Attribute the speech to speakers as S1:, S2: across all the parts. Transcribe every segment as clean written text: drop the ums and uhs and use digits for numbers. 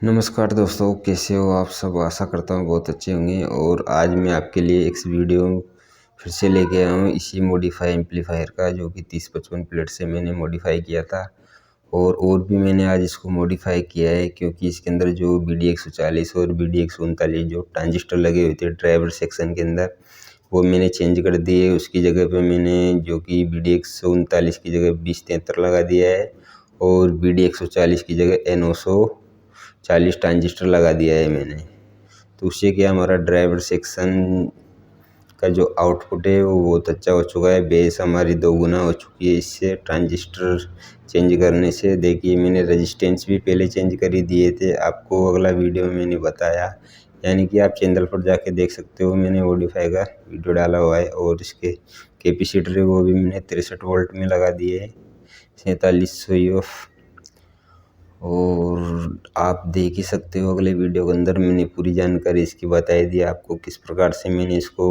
S1: नमस्कार दोस्तों, कैसे हो आप सब। आशा करता हूँ बहुत अच्छे होंगे। और आज मैं आपके लिए एक वीडियो फिर से लेके आया हूँ इसी मॉडिफाई एम्पलीफायर का, जो कि 3055 प्लेट से मैंने मॉडिफाई किया था। और भी मैंने आज इसको मॉडिफाई किया है, क्योंकि इसके अंदर जो BD140 और BD139 जो ट्रांजिस्टर लगे हुए थे ट्रेबल सेक्शन के अंदर, वो मैंने चेंज कर दिए। उसकी जगह पे मैंने जो कि BD139 की जगह 2073 लगा दिया है, और BD140 की जगह N940 ट्रांजिस्टर लगा दिया है मैंने। तो उससे क्या, हमारा ड्राइवर सेक्शन का जो आउटपुट है वो बहुत अच्छा हो चुका है। बेस हमारी 2 गुना हो चुकी है इससे ट्रांजिस्टर चेंज करने से। देखिए, मैंने रेजिस्टेंस भी पहले चेंज कर ही दिए थे, आपको अगला वीडियो में मैंने बताया, यानी कि आप चैनल पर जाके देख सकते हो, मैंने मॉडिफाई का वीडियो डाला हुआ है। और इसके कैपेसिटर है वो भी मैंने 63 वोल्ट में लगा दिए है, 4700 ऑफ। और आप देख ही सकते हो अगले वीडियो के अंदर मैंने पूरी जानकारी इसकी बताई दी आपको, किस प्रकार से मैंने इसको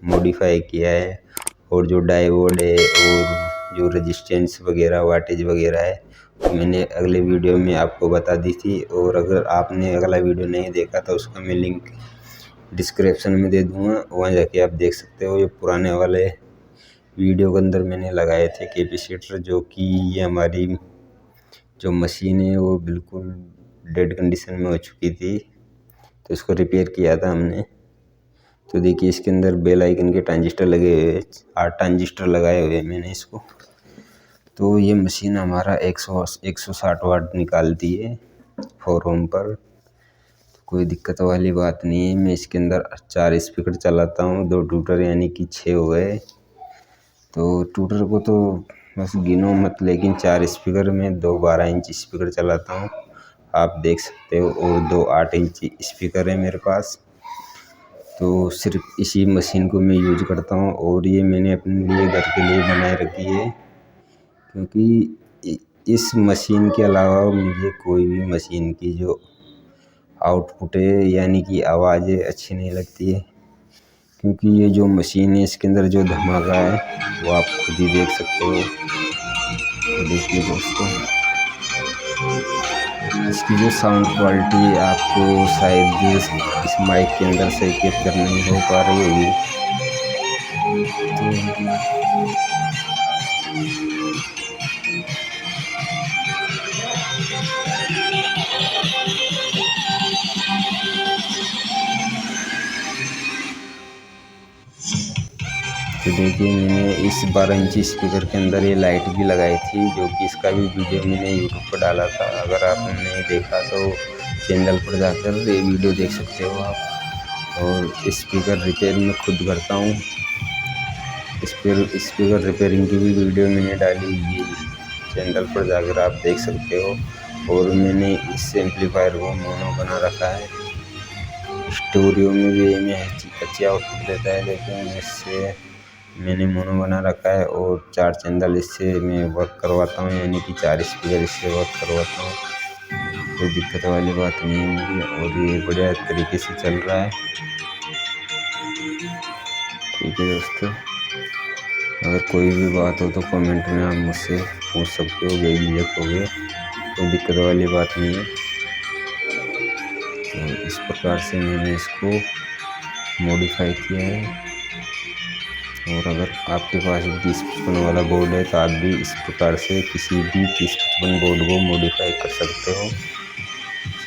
S1: मॉडिफाई किया है। और जो डायोड है और जो रेजिस्टेंस वगैरह वाटेज वगैरह है, तो मैंने अगले वीडियो में आपको बता दी थी। और अगर आपने अगला वीडियो नहीं देखा तो उसका मैं लिंक डिस्क्रिप्शन में दे दूँगा, वहाँ जाके आप देख सकते हो। ये पुराने वाले वीडियो के अंदर मैंने लगाए थे कैपेसिटर, जो कि ये हमारी जो मशीन है वो बिल्कुल डेड कंडीशन में हो चुकी थी, तो इसको रिपेयर किया था हमने। तो देखिए, इसके अंदर बेल आइकन के ट्रांजिस्टर लगे हुए, 8 ट्रांजिस्टर लगाए हुए मैंने इसको। तो ये मशीन हमारा 160 वाट निकालती है 4 ओम पर। तो कोई दिक्कत वाली बात नहीं है। मैं इसके अंदर 4 स्पीकर चलाता हूँ, 2 ट्यूटर, यानी कि 6 हो गए। तो ट्यूटर को तो बस गिनो मत, लेकिन 4 स्पीकर में 2 12 इंच स्पीकर चलाता हूँ, आप देख सकते हो। और 2 8 इंच स्पीकर है मेरे पास। तो सिर्फ इसी मशीन को मैं यूज करता हूँ, और ये मैंने अपने लिए घर के लिए बनाए रखी है, क्योंकि इस मशीन के अलावा मुझे कोई भी मशीन की जो आउटपुट है, यानी कि आवाज़ है, अच्छी नहीं लगती है। क्योंकि ये जो मशीन है इसके अंदर जो धमाका है वो आप खुद ही देख सकते हो। तो देखिए दोस्तों, इसकी जो साउंड क्वालिटी है आपको शायद इस माइक के अंदर से कैप्चर नहीं हो पा रही होगी। तो देखिए, मैंने इस 12 इंची स्पीकर के अंदर ये लाइट भी लगाई थी, जो कि इसका भी वीडियो मैंने यूट्यूब पर डाला था। अगर आपने नहीं देखा तो चैनल पर जाकर ये वीडियो देख सकते हो आप। और स्पीकर रिपेयर मैं खुद करता हूँ। स्पीकर रिपेयरिंग की भी वीडियो मैंने डाली हुई है, चैनल पर जाकर आप देख सकते हो। और मैंने इस एम्पलीफायर को मोनो बना रखा है। स्टूडियो में भी मैं अच्छी आउटपुट देता है, लेकिन इससे मैंने मोनो बना रखा है। और 4 चैनल इससे मैं वर्क करवाता हूँ, यानी कि 4 स्पीकर इससे वर्क करवाता हूँ। कोई दिक्कत वाली बात नहीं है मुझे, और ये बढ़िया तरीके से चल रहा है। ठीक है दोस्तों, अगर कोई भी बात हो तो कमेंट में आप मुझसे पूछ सकते हो, बेझिझक हो गए, कोई दिक्कत वाली बात नहीं है। तो इस प्रकार से मैंने इसको मॉडिफाई किया है। और अगर आपके पास 3055 वाला बोर्ड है तो आप भी इस प्रकार से किसी भी 3055 बोर्ड को मॉडिफाई कर सकते हो,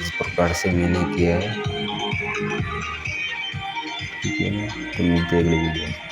S1: इस प्रकार से मैंने किया है। ठीक है, तो मिलते हैं अगले वीडियो में।